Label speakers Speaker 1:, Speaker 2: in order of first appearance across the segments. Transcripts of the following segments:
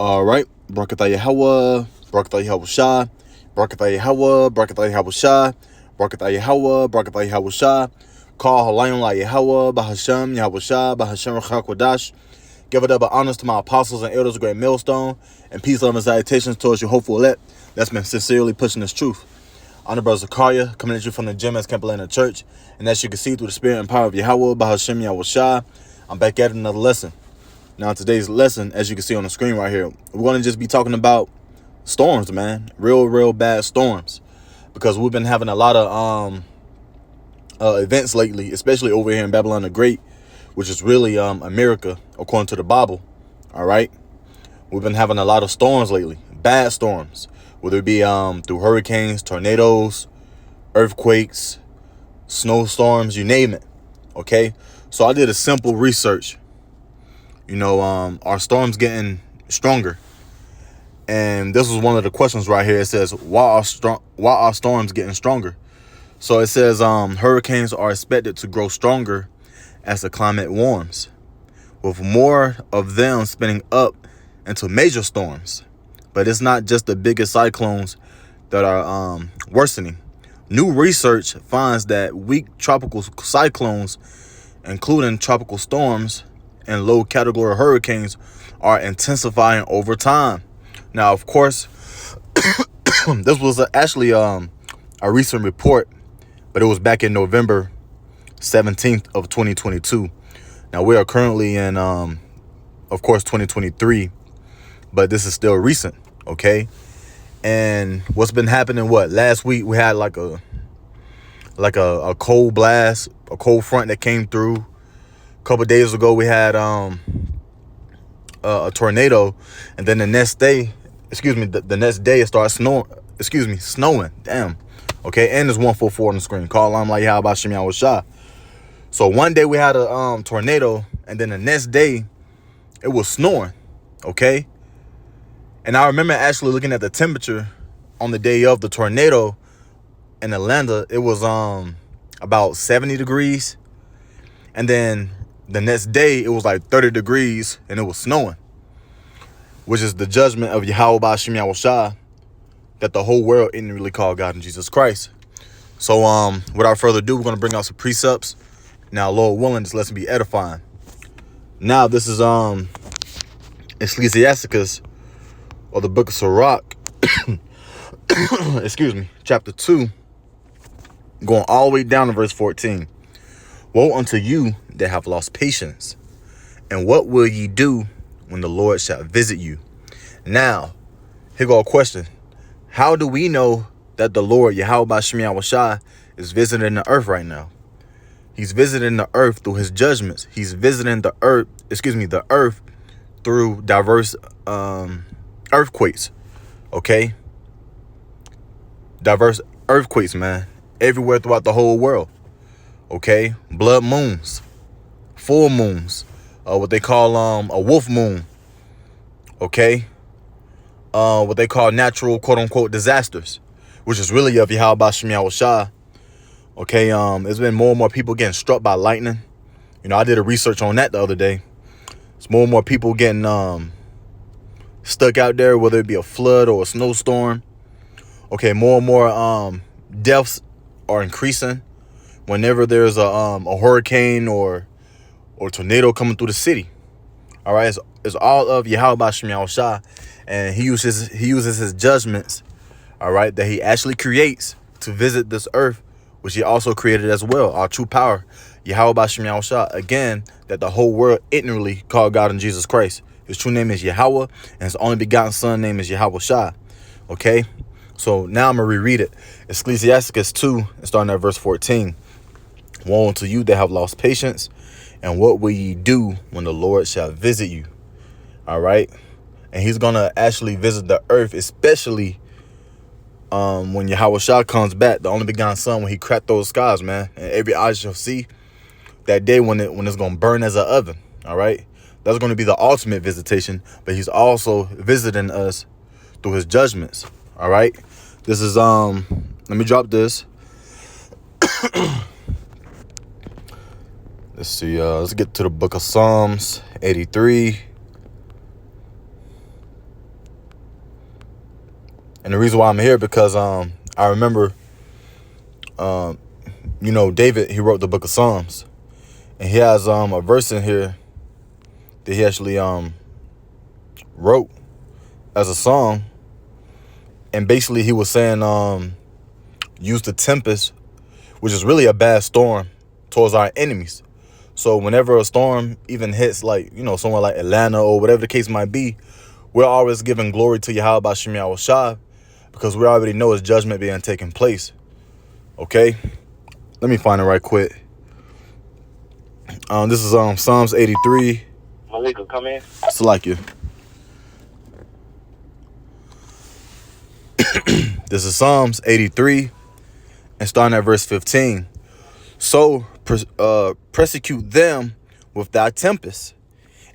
Speaker 1: All right. Barakatah Yahweh, Barakatah Yahweh Shah, Barakatah Yahweh, Barakatah Yahweh Shah, Barakatah Yahweh, Barakatah Yahweh Shah. Call Halayim La Yahweh, Bahashem, Yahweh Shah, Bahashem Rachak Wadash. Give it up honors to my apostles and elders of Great Millstone, and peace, love, and salutations towards your hopeful elect that's been sincerely pushing this truth. I'm the brother Zakaria, coming at you from the gym at Camp Atlanta Church, and as you can see through the spirit and power of Yahweh, Bahashem, Yahweh Shah, I'm back at another lesson. Now, today's lesson, as you can see on the screen right here, we're going to just be talking about storms, man. Real bad storms. Because we've been having a lot of events lately, especially over here in Babylon the Great, which is really America, according to the Bible. All right? We've been having a lot of storms lately. Bad storms. Whether it be through hurricanes, tornadoes, earthquakes, snowstorms, you name it. Okay? So I did a simple research. Are storms getting stronger? And this was one of the questions right here. It says, why are storms getting stronger? So it says hurricanes are expected to grow stronger as the climate warms, with more of them spinning up into major storms. But it's not just the biggest cyclones that are worsening. New research finds that weak tropical cyclones, including tropical storms and low category hurricanes, are intensifying over time. Now, of course, this was actually a recent report, but it was back in November 17th of 2022. Now, we are currently in, of course, 2023, but this is still recent, okay? And what's been happening, last week we had like a cold blast, a cold front that came through. A couple of days ago, we had a tornado, and then the next day it started snowing. Damn. Okay, and there's 144 on the screen. Call I'm like how about Shem Yahweh Shah. So one day we had a tornado, and then the next day it was snowing. Okay, and I remember actually looking at the temperature on the day of the tornado in Atlanta. It was about 70 degrees, and then the next day it was like 30 degrees, and it was snowing, which is the judgment of Yahweh Ba'Shem Yahweh Shah, that the whole world isn't really called God in Jesus Christ. So without further ado, we're going to bring out some precepts. Now, Lord willing, this lesson be edifying. Now, this is Ecclesiasticus, or the book of Sirach, chapter 2, going all the way down to verse 14. Woe unto you that have lost patience, and what will ye do when the Lord shall visit you? Now, here go a question. How do we know that the Lord, Yahweh Ba'Shem Yahweh Shah, is visiting the earth right now? He's visiting the earth through his judgments. He's visiting the earth through diverse earthquakes. Okay? Diverse earthquakes, man. Everywhere throughout the whole world. Okay? Blood moons. Full moons. What they call a wolf moon. Okay? What they call natural quote-unquote disasters, which is really of Yahweh Ba'Shem Yahweh Shah. Okay, there's been more and more people getting struck by lightning. I did a research on that the other day. It's more and more people getting stuck out there, whether it be a flood or a snowstorm. Okay, more and more deaths are increasing whenever there's a hurricane or tornado coming through the city. All right, it's all of Yahweh Ba'Shem Yahweh Shah, and he uses his judgments, all right, that he actually creates to visit this earth, which he also created as well. Our true power, Yahweh Ba'Shem Yahweh Shah, again, that the whole world ignorantly called God in Jesus Christ. His true name is Yahweh, and his only begotten son name is Yahweh Shah. Okay, so now I'm gonna reread it. Ecclesiasticus 2, and starting at verse 14. Woe unto you that have lost patience, and what will ye do when the Lord shall visit you? All right. And he's going to actually visit the earth, especially when Yahweh Shah comes back, the only begotten son, when he cracked those skies, man. And every eye shall see that day when it's going to burn as an oven. All right. That's going to be the ultimate visitation. But he's also visiting us through his judgments. All right. This is, let me drop this. Let's see, let's get to the book of Psalms 83. And the reason why I'm here because I remember David, he wrote the book of Psalms, and he has a verse in here that he actually wrote as a song. And basically he was saying use the tempest, which is really a bad storm, towards our enemies. So whenever a storm even hits, like, somewhere like Atlanta or whatever the case might be, we're always giving glory to Yahweh Bashim Yahushua, because we already know his judgment being taken place. Okay? Let me find it right quick. This is Psalms 83.
Speaker 2: Malika, come in.
Speaker 1: Salakia. This is Psalms 83, and starting at verse 15. So persecute them with thy tempest,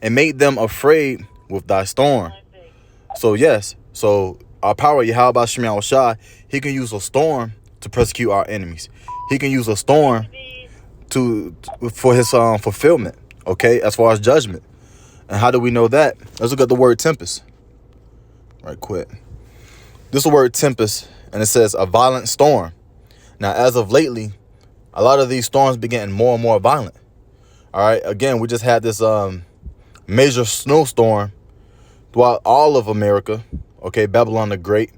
Speaker 1: and make them afraid with thy storm. So yes, so our power, Yahweh Bashim Yahushua, he can use a storm to persecute our enemies. He can use a storm for his fulfillment, okay, as far as judgment. And how do we know that? Let's look at the word tempest right quick. This is the word tempest, and it says a violent storm. Now, as of lately, a lot of these storms be getting more and more violent. All right, again, we just had this major snowstorm throughout all of America, okay, Babylon the Great,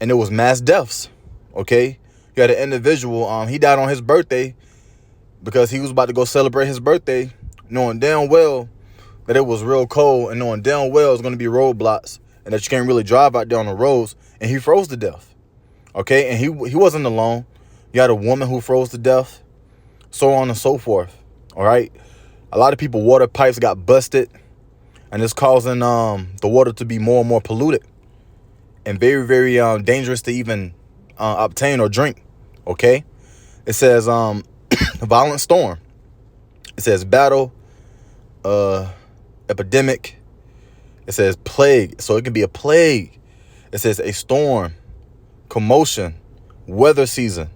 Speaker 1: and it was mass deaths, okay? You had an individual, he died on his birthday because he was about to go celebrate his birthday, knowing damn well that it was real cold, and knowing damn well it was going to be roadblocks and that you can't really drive out there on the roads, and he froze to death, okay? And he wasn't alone. You had a woman who froze to death, so on and so forth, all right? A lot of people, water pipes got busted, and it's causing the water to be more and more polluted and very, very dangerous to even obtain or drink, okay? It says a violent storm. It says battle, epidemic. It says plague, so it can be a plague. It says a storm, commotion, weather season,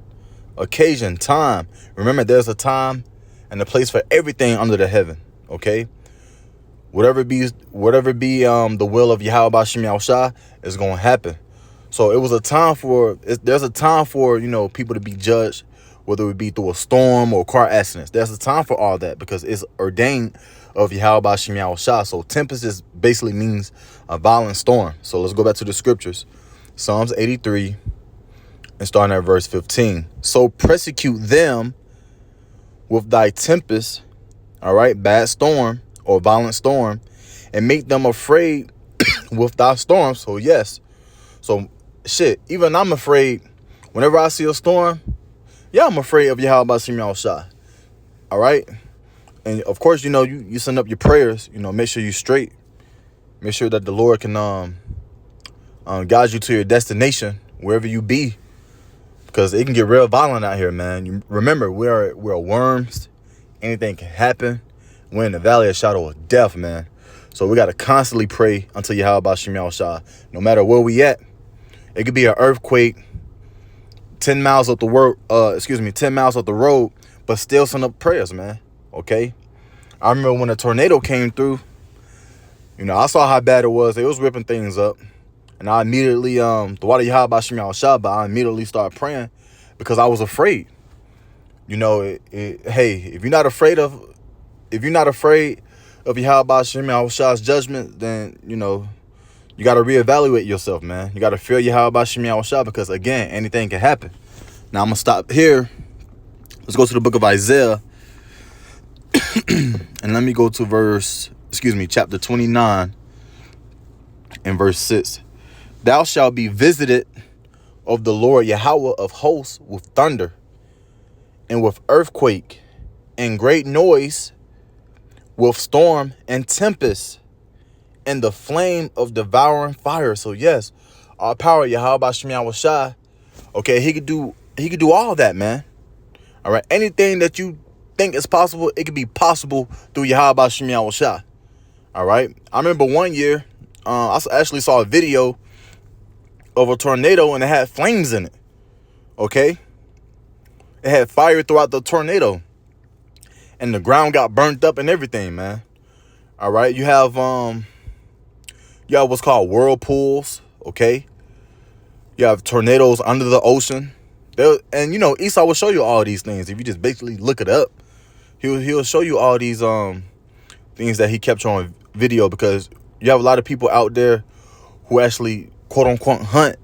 Speaker 1: occasion, time. Remember, there's a time and a place for everything under the heaven, okay? Whatever be the will of Yahweh Bashim Yahushua is going to happen. So it was a time there's a time for, people to be judged, whether it be through a storm or car accidents. There's a time for all that because it's ordained of Yahweh Bashim Yahushua. So tempest is basically means a violent storm. So let's go back to the scriptures. Psalms 83 and starting at verse 15. So persecute them with thy tempest, all right, bad storm or violent storm, and make them afraid with thy storm. So yes, so shit, even I'm afraid whenever I see a storm. Yeah, I'm afraid of Yahweh Bashim Yahushua. All right, and of course, you send up your prayers. Make sure you straight. Make sure that the Lord can guide you to your destination wherever you be, because it can get real violent out here, man. You remember, we're worms. Anything can happen. We're in the valley of shadow of death, man. So we got to constantly pray until Yahweh Bashim Yahushua. No matter where we at, it could be an earthquake 10 miles up the road, but still send up prayers, man. Okay? I remember when a tornado came through, I saw how bad it was. It was ripping things up. And I immediately, the water Yahweh Bashim Yahushua, but I immediately started praying because I was afraid. Hey, if you're not afraid of Yahweh Bashim Yahushua's judgment, then, you got to reevaluate yourself, man. You got to fear Yahweh Bashim Yahushua because, again, anything can happen. Now, I'm going to stop here. Let's go to the book of Isaiah. And let me go to chapter 29 and verse 6. Thou shalt be visited of the Lord Yahweh of hosts with thunder and with earthquake and great noise, with storm and tempest and the flame of devouring fire. So yes, our power, Yahweh Bashim Yahushua, okay, he could do all that, man. All right, anything that you think is possible, it could be possible through Yahweh Bashim Yahushua. All right, I remember one year, I actually saw a video of a tornado and it had flames in it. Okay, it had fire throughout the tornado, and the ground got burnt up and everything, man. All right, you have what's called whirlpools, okay? You have tornadoes under the ocean. And you know, Esau will show you all these things. If you just basically look it up, he'll show you all these things that he captured on video, because you have a lot of people out there who actually quote unquote hunt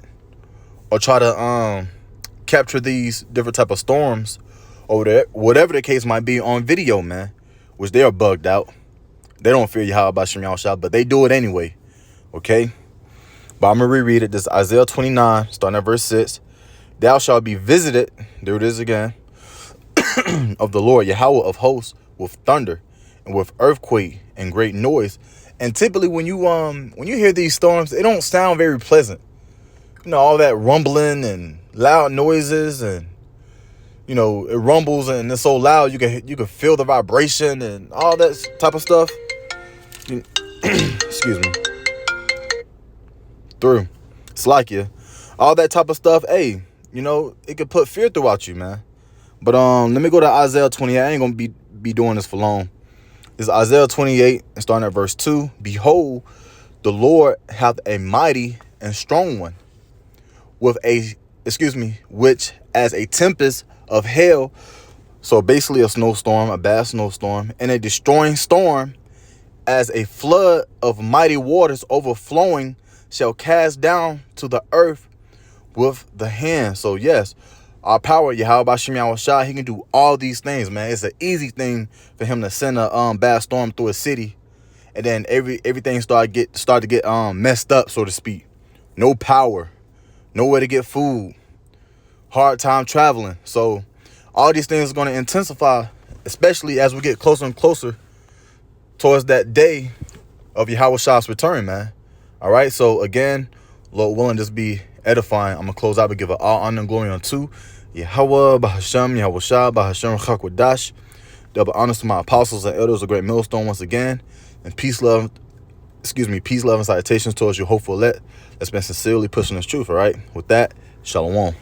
Speaker 1: or try to capture these different type of storms over there, whatever the case might be, on video, man, which they are bugged out. They don't fear Yahweh B'Shem Yahushua, but they do it anyway. Okay? But I'm going to reread it. This is Isaiah 29, starting at verse 6. Thou shalt be visited, there it is again, of the Lord, Yahweh of hosts, with thunder and with earthquake and great noise. And typically when you hear these storms, they don't sound very pleasant. You know, all that rumbling and loud noises, and you know, it rumbles and it's so loud you can feel the vibration and all that type of stuff. Excuse me. Through. It's like you. All that type of stuff, hey, you know, it could put fear throughout you, man. But let me go to Isaiah 28. I ain't gonna be doing this for long. This is Isaiah 28 and starting at verse 2. Behold, the Lord hath a mighty and strong one, which as a tempest of hail. So basically a snowstorm, a bad snowstorm, and a destroying storm, as a flood of mighty waters overflowing, shall cast down to the earth with the hand. So yes, our power, Yahweh B'Shem Yahushua, he can do all these things, man. It's an easy thing for him to send a bad storm through a city, and then everything start to get messed up, so to speak. No power, nowhere to get food, hard time traveling. So all these things are going to intensify, especially as we get closer and closer towards that day of Yahweh's return, man. All right. So again, Lord willing, just be edifying. I'm going to close out and give it all honor and glory unto Yahweh, B'Hashem, Yahushua, B'Hashem, Chakwadash. Double honors to my apostles and elders, a great millstone once again. And peace, love, and salutations towards you hopeful elect that's been sincerely pushing this truth, all right? With that, shalom.